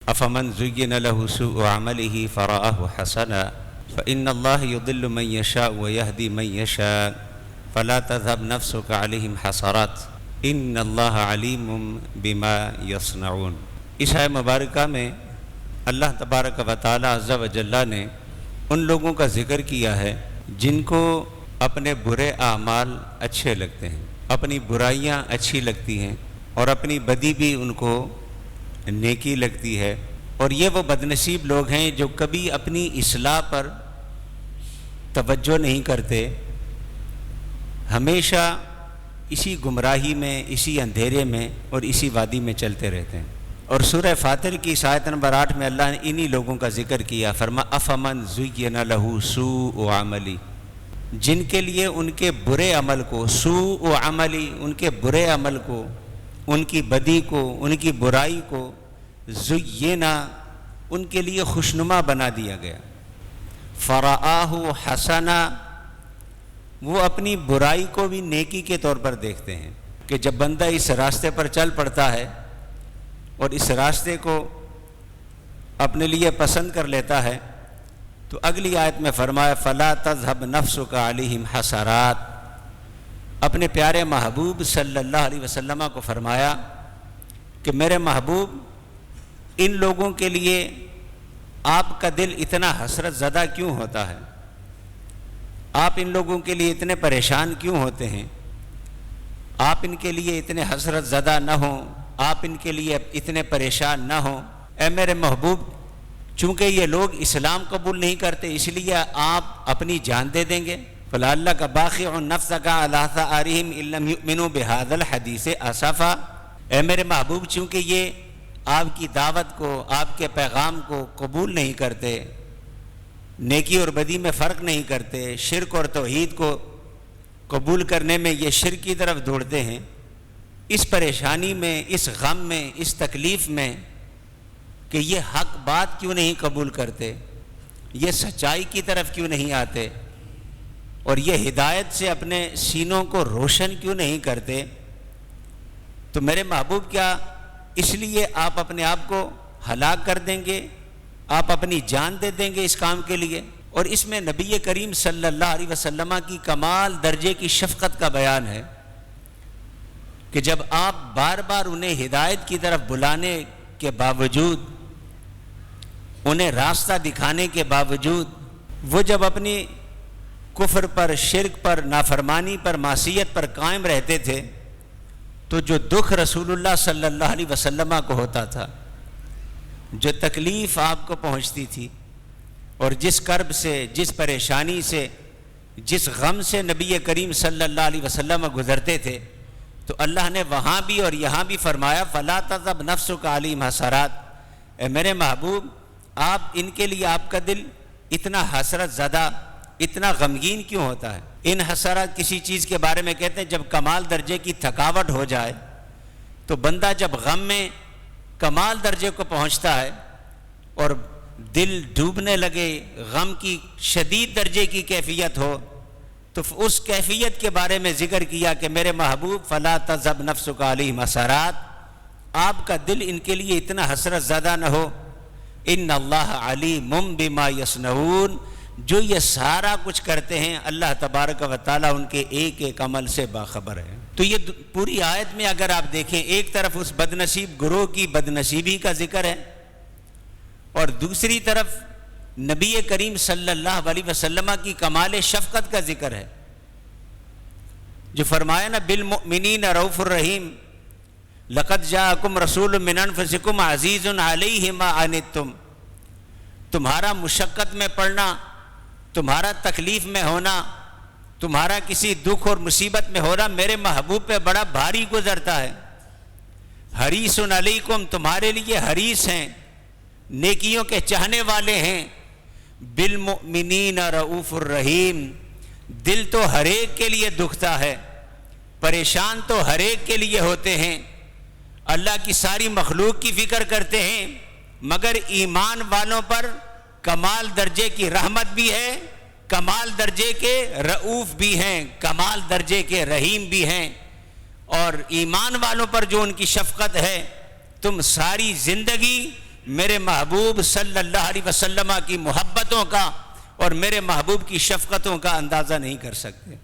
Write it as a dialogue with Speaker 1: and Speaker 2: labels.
Speaker 1: افمن زین لہ سوء عملہ فرآہ حسنا فإن اللہ یضل من یشاء ویہدی من یشاء فلا تذهب نفسك علیہم حسرات ان اللہ علیم بما یصنعون۔ اس آیہ مبارکہ میں اللہ تبارک و تعالی عز و جل نے ان لوگوں کا ذکر کیا ہے جن کو اپنے برے اعمال اچھے لگتے ہیں، اپنی برائیاں اچھی لگتی ہیں اور اپنی بدی بھی ان کو نیکی لگتی ہے، اور یہ وہ بدنصیب لوگ ہیں جو کبھی اپنی اصلاح پر توجہ نہیں کرتے، ہمیشہ اسی گمراہی میں، اسی اندھیرے میں اور اسی وادی میں چلتے رہتے ہیں۔ اور سورہ فاطر کی آیت نمبر 8 میں اللہ نے انہی لوگوں کا ذکر کیا، فرما افمن زین لہ سوء عملی، جن کے لیے ان کے برے عمل کو، سوء عملی، ان کے برے عمل کو، ان کی بدی کو، ان کی برائی کو، زینا، ان کے لیے خوشنما بنا دیا گیا، فرآہ حسنا، وہ اپنی برائی کو بھی نیکی کے طور پر دیکھتے ہیں کہ جب بندہ اس راستے پر چل پڑتا ہے اور اس راستے کو اپنے لیے پسند کر لیتا ہے تو اگلی آیت میں فرمایا فلا تذهب نفسك علیہم حسرات، اپنے پیارے محبوب صلی اللہ علیہ وسلم کو فرمایا کہ میرے محبوب ان لوگوں کے لیے آپ کا دل اتنا حسرت زدہ کیوں ہوتا ہے، آپ ان لوگوں کے لیے اتنے پریشان کیوں ہوتے ہیں، آپ ان کے لیے اتنے حسرت زدہ نہ ہوں، آپ ان کے لیے اتنے پریشان نہ ہوں۔ اے میرے محبوب، چونکہ یہ لوگ اسلام قبول نہیں کرتے اس لیے آپ اپنی جان دے دیں گے، فَلَعَلَّكَ بَاخِعٌ نَفْسَكَ عَلَىٰ آثَارِهِمْ إِن لَّمْ يُؤْمِنُوا بِهَٰذَا الْحَدِيثِ آسَفًا۔ اے میرے محبوب، چونکہ یہ آپ کی دعوت کو، آپ کے پیغام کو قبول نہیں کرتے، نیکی اور بدی میں فرق نہیں کرتے، شرک اور توحید کو قبول کرنے میں یہ شرک کی طرف دوڑتے ہیں، اس پریشانی میں، اس غم میں، اس تکلیف میں کہ یہ حق بات کیوں نہیں قبول کرتے، یہ سچائی کی طرف کیوں نہیں آتے اور یہ ہدایت سے اپنے سینوں کو روشن کیوں نہیں کرتے، تو میرے محبوب کیا اس لیے آپ اپنے آپ کو ہلاک کر دیں گے، آپ اپنی جان دے دیں گے اس کام کے لیے؟ اور اس میں نبی کریم صلی اللہ علیہ وسلم کی کمال درجے کی شفقت کا بیان ہے کہ جب آپ بار بار انہیں ہدایت کی طرف بلانے کے باوجود، انہیں راستہ دکھانے کے باوجود، وہ جب اپنی کفر پر، شرک پر، نافرمانی پر، معصیت پر قائم رہتے تھے تو جو دکھ رسول اللہ صلی اللہ علیہ وسلم کو ہوتا تھا، جو تکلیف آپ کو پہنچتی تھی اور جس کرب سے، جس پریشانی سے، جس غم سے نبی کریم صلی اللہ علیہ وسلم گزرتے تھے، تو اللہ نے وہاں بھی اور یہاں بھی فرمایا فَلَا تَذْهَبْ نَفْسُكَ عَلَيْهِمْ حَسَرَاتٍ۔ اے میرے محبوب، آپ ان کے لیے آپ کا دل اتنا حسرت زدہ، اتنا غمگین کیوں ہوتا ہے؟ ان حسرات کسی چیز کے بارے میں کہتے ہیں جب کمال درجے کی تھکاوٹ ہو جائے تو بندہ جب غم میں کمال درجے کو پہنچتا ہے اور دل ڈوبنے لگے، غم کی شدید درجے کی کیفیت ہو، تو اس کیفیت کے بارے میں ذکر کیا کہ میرے محبوب فلا تذهب نفسك علیہم حسرات، آپ کا دل ان کے لیے اتنا حسرت زدہ نہ ہو، ان اللہ علیم بما یصنعون، جو یہ سارا کچھ کرتے ہیں اللہ تبارک و تعالیٰ ان کے ایک ایک عمل سے باخبر ہے۔ تو یہ پوری آیت میں اگر آپ دیکھیں، ایک طرف اس بدنصیب گروہ کی بدنصیبی کا ذکر ہے اور دوسری طرف نبی کریم صلی اللہ علیہ وسلم کی کمال شفقت کا ذکر ہے، جو فرمایا نا بالمؤمنین رؤوف الرحیم، لقد جاءکم رسول من انفسکم عزیز علیہ ما عنتم، تمہارا مشقت میں پڑنا، تمہارا تکلیف میں ہونا، تمہارا کسی دکھ اور مصیبت میں ہونا میرے محبوب پہ بڑا بھاری گزرتا ہے۔ حریص علیکم، تمہارے لیے حریص ہیں، نیکیوں کے چاہنے والے ہیں، بالمؤمنین رؤوف الرحیم، دل تو ہر ایک کے لیے دکھتا ہے، پریشان تو ہر ایک کے لیے ہوتے ہیں، اللہ کی ساری مخلوق کی فکر کرتے ہیں، مگر ایمان والوں پر کمال درجے کی رحمت بھی ہے، کمال درجے کے رؤوف بھی ہیں، کمال درجے کے رحیم بھی ہیں، اور ایمان والوں پر جو ان کی شفقت ہے، تم ساری زندگی میرے محبوب صلی اللہ علیہ وسلم کی محبتوں کا اور میرے محبوب کی شفقتوں کا اندازہ نہیں کر سکتے۔